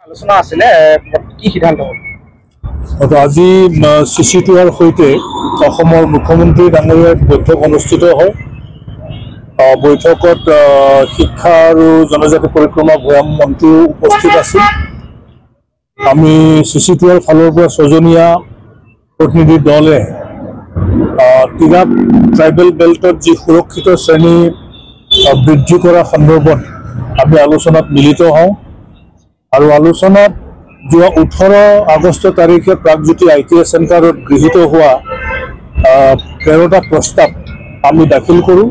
আলোচনা আছিলে কি সিদ্ধান্ত হ'ল? আজি CC2R সৈতে অসমৰ মুখ্যমন্ত্ৰী ডাঙৰীয়াৰ বৈঠক অনুষ্ঠিত হয়। বৈঠকত শিক্ষা আৰু জনজাতি পৰিক্ৰমা ভৈয়াম মন্ত্ৰীও উপস্থিত আছিল। আমি CC2R ফালৰ পৰা 6জনীয়া প্ৰতিনিধি দলে তিৰাপ ট্ৰাইবেল বেল্টত যি সুৰক্ষিত শ্ৰেণী বৃদ্ধি কৰা সন্দৰ্ভত আমি আলোচনাত মিলিত হওঁ আৰু আলোচনাত যোৱা 18 আগষ্ট তাৰিখে প্ৰাগজ্যোতি ITS চেণ্টাৰত গৃহীত হোৱা 13টা প্ৰস্তাৱ আমি দাখিল কৰোঁ।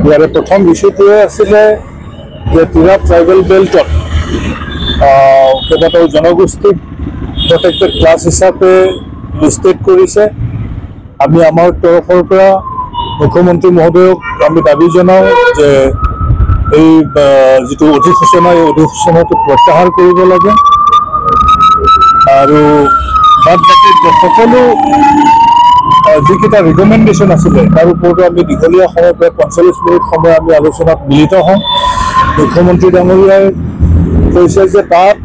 ইয়াৰে প্ৰথম ইছ্যুটোৱে আছিলে যে তিৰাপ ট্ৰাইবেল বেল্টত কেইবাটাও জনগোষ্ঠীক প্ৰটেক্টেড ক্লাছ হিচাপে লিষ্টেড কৰিছে। আমি আমাৰ তৰফৰ পৰা মুখ্যমন্ত্ৰী মহোদয়ক আমি দাবী জনাওঁ যে এই যিটো অধিসূচনা এই অধিসূচনাটো প্ৰত্যাহাৰ কৰিব লাগে আৰু বাদ বাকী সকলো যিকেইটা ৰিকমেণ্ডেশ্যন আছিলে তাৰ ওপৰতো আমি দীঘলীয়া সময় প্ৰায় 45 মিনিট সময় আমি আলোচনাত মিলিত হওঁ। মুখ্যমন্ত্ৰী ডাঙৰীয়াই কৈছে যে তাত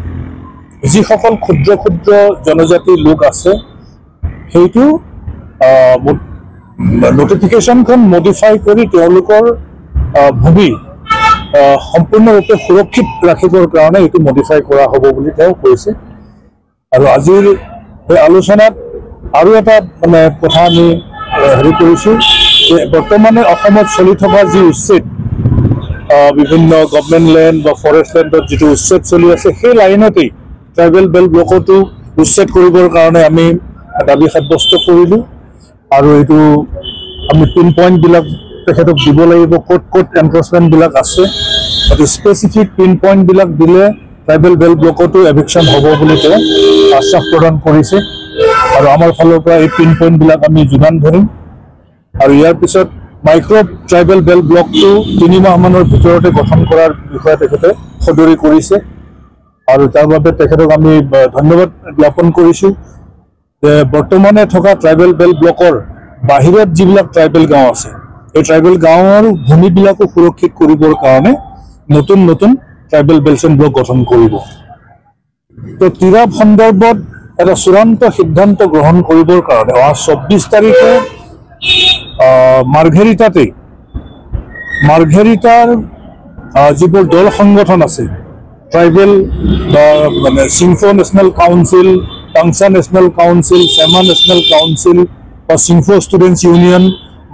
যিসকল ক্ষুদ্ৰ ক্ষুদ্ৰ জনজাতিৰ লোক আছে সেইটো নটিফিকেশ্যনখন মডিফাই কৰি তেওঁলোকৰ ভূমি সম্পূৰ্ণৰূপে সুৰক্ষিত ৰাখিবৰ কাৰণে এইটো মডিফাই কৰা হ'ব বুলি তেওঁ কৈছে। আৰু আজিৰ এই আলোচনাত আৰু এটা কথা আমি কৰিছোঁ যে বৰ্তমানে অসমত চলি থকা যি উচ্ছেদ বিভিন্ন গভৰ্ণমেণ্ট লেণ্ড বা ফৰেষ্ট লেণ্ডত যিটো উচ্ছেদ চলি আছে সেই লাইনতেই ট্ৰাইবেল বেল্ট ব্লকতো উচ্ছেদ কৰিবৰ কাৰণে আমি দাবী সাব্যস্ত কৰিলোঁ আৰু এইটো আমি পিন পইণ্টবিলাক তেখেতক দিব লাগিব, ক'ত ক'ত এনক্ৰচমেণ্টবিলাক আছে আৰু স্পেচিফিক পিন পইণ্টবিলাক দিলে ট্ৰাইবেল বেল্ট ব্লকতো এভিকশ্যন হ'ব বুলি তেওঁ আশ্বাস প্ৰদান কৰিছে আৰু আমাৰ ফালৰ পৰা এই পিন পইণ্টবিলাক আমি যোগান ধৰিম। আৰু ইয়াৰ পিছত মাইক্ৰ' ট্ৰাইবেল বেল্ট ব্লকটো 3 মাহমানৰ ভিতৰতে গঠন কৰাৰ বিষয়ে তেখেতে সদৰি কৰিছে আৰু তাৰ বাবে তেখেতক আমি ধন্যবাদ জ্ঞাপন কৰিছোঁ যে বৰ্তমানে থকা ট্ৰাইবেল বেল্ট ব্লকৰ বাহিৰত যিবিলাক ট্ৰাইবেল গাঁও আছে এই ট্ৰাইবেল গাঁৱৰ ভূমিবিলাকো সুৰক্ষিত কৰিবৰ কাৰণে নতুন নতুন ট্ৰাইবেল বেল্ট ব্লক গঠন কৰিব। তো তিৰাপ সন্দৰ্ভত এটা চূড়ান্ত সিদ্ধান্ত গ্ৰহণ কৰিবৰ কাৰণে 24 তাৰিখে মাৰ্ঘেৰিটাৰ যিবোৰ দল সংগঠন আছে ট্ৰাইবেল বা Singpho national council, Tangsa national council, Chema national council বা Singpho students union,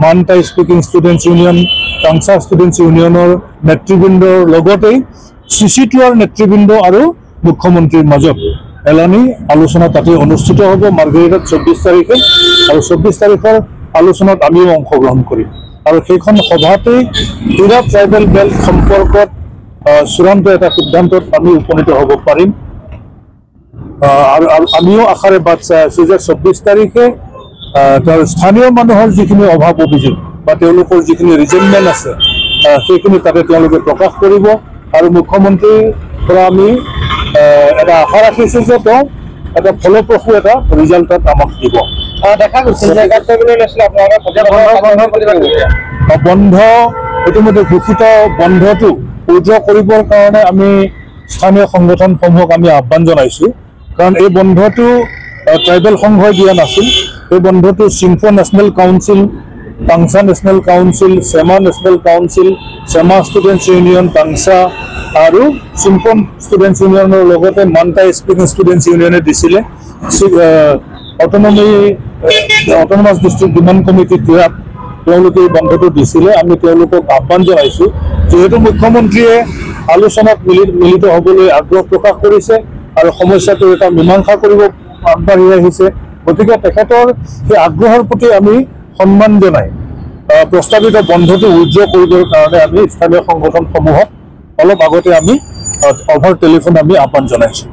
Mantai speaking students union, Tangsa students ইউনিয়নৰ নেতৃবৃন্দৰ লগতেই CC2R নেতৃবৃন্দ আৰু মুখ্যমন্ত্ৰীৰ মাজত এলানি আলোচনা তাতে অনুষ্ঠিত হ'ব মাৰ্ঘেৰিটাত 24 তাৰিখে আৰু 24 তাৰিখৰ আলোচনাত আমিও অংশগ্ৰহণ কৰিম আৰু সেইখন সভাতেই তিৰাপ ট্ৰাইবেল বেল্ট সম্পৰ্কত চূড়ান্ত এটা সিদ্ধান্তত আমি উপনীত হ'ব পাৰিম। আৰু আমিও আশাৰে বাট চাই আছোঁ যে 24 তাৰিখে তাৰ স্থানীয় মানুহৰ যিখিনি অভাৱ অভিযোগ বা তেওঁলোকৰ যিখিনি ৰিজেনমেণ্ট আছে সেইখিনি তাতে তেওঁলোকে প্ৰকাশ কৰিব আৰু মুখ্যমন্ত্ৰীৰ পৰা আমি এটা আশা ৰাখিছোঁ যে তেওঁ এটা ফলপ্ৰসূ এটা ৰিজাল্ট আমাক দিব। দেখা গৈছিল যে বন্ধ ইতিমধ্যে ঘোষিত বন্ধটো উদ্ৰ কৰিবৰ কাৰণে আমি স্থানীয় সংগঠনসমূহক আমি আহ্বান জনাইছোঁ কাৰণ এই বন্ধটো ট্ৰাইবেল সংঘই দিয়া নাছিল। এই বন্ধটো Singpho national council, Tangsa national council, Chema national council, Chema students union Tangsa আৰু চিংফো ষ্টুডেণ্টছ ইউনিয়নৰ লগতে মানটাই স্পিকিং ষ্টুডেণ্টছ ইউনিয়নে দিছিলে। Autonomous district demand committee Tirap তেওঁলোকে এই বন্ধটো দিছিলে। আমি তেওঁলোকক আহ্বান জনাইছোঁ যিহেতু মুখ্যমন্ত্ৰীয়ে আলোচনাত মিলিত হ'বলৈ আগ্ৰহ প্ৰকাশ কৰিছে আৰু সমস্যাটোৰ এটা মীমাংসা কৰিব আগবাঢ়ি আহিছে, গতিকে তেখেতৰ সেই আগ্ৰহৰ প্ৰতি আমি সন্মান জনাই প্ৰস্তাৱিত বন্ধটো উদ্ৰ কৰিবৰ কাৰণে আমি স্থানীয় সংগঠনসমূহক অলপ আগতে আমি অভাৰ টেলিফোন আমি আহ্বান জনাইছোঁ।